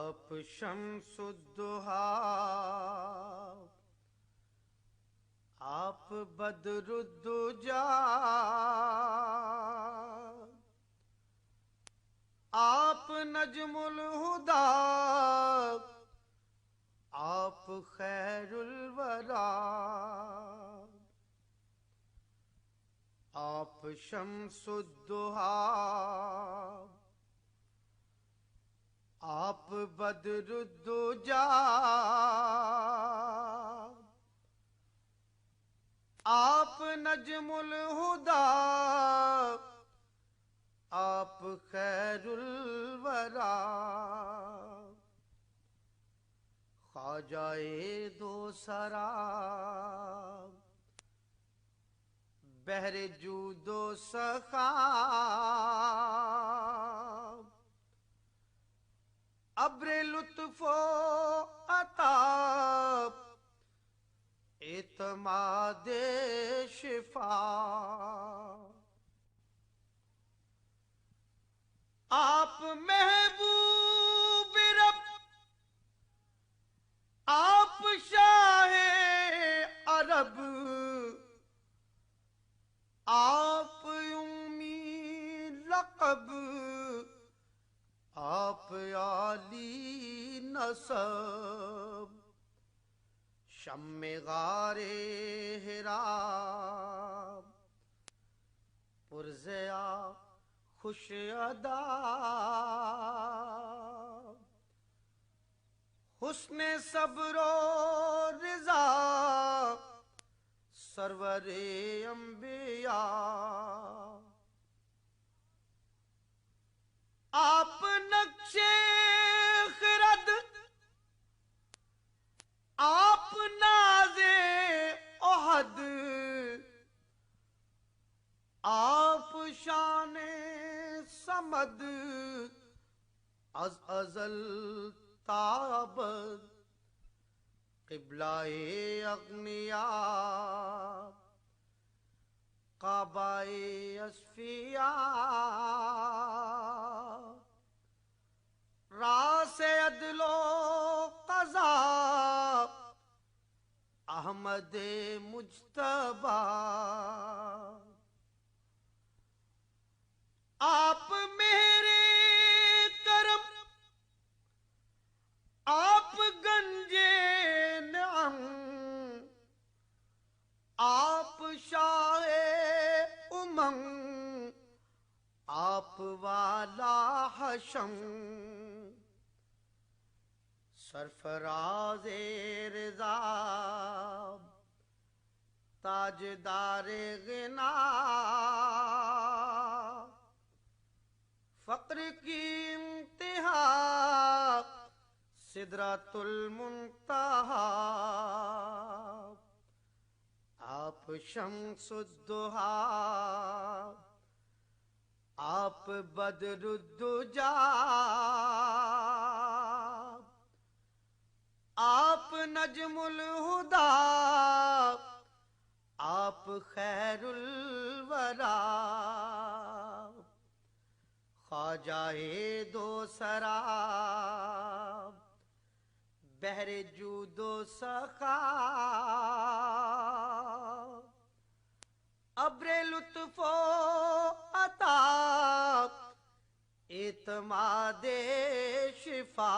آپ شمس الضحیٰ، آپ بدر الدجا، آپ نجم الہدیٰ، آپ خیر الورا، آپ شمس الضحیٰ، آپ بدر الدجا، آپ نجم الہدیٰ، آپ خیر الورا، خواجہ دو سرا، بحر جود و سخا، ابر لطف و عطا، اعتماد شفا، آپ محبوب رب، آپ شاہ عرب، آپ امی لقب، آپ عالی نسب، شم غار حرا، پرزیا خوش ادا، حسن صبر و رضا، سرور انبیاء، آپ نقش خرد، آپ ناز احد، آپ شان صمد، از ازل تا ابد، قبلہ اغنیاء، کعبہ اصفیاء، راس عدل و قضا، احمد مجتبی، آپ میرے کرم، آپ گنجے نعم، آپ شاہ امم، آپ والا حشم، سرفراز رضا، تاجدار غنا، فقر کی انتہا، سدرۃ المنتہا، آپ شمس الضحیٰ، آپ بدر الدجا، آپ نجم الہدیٰ، آپ خیر الورا، خواجہ دو سرا، بحر جود و سخا، ابر لطف و عطا، اعتماد شفا.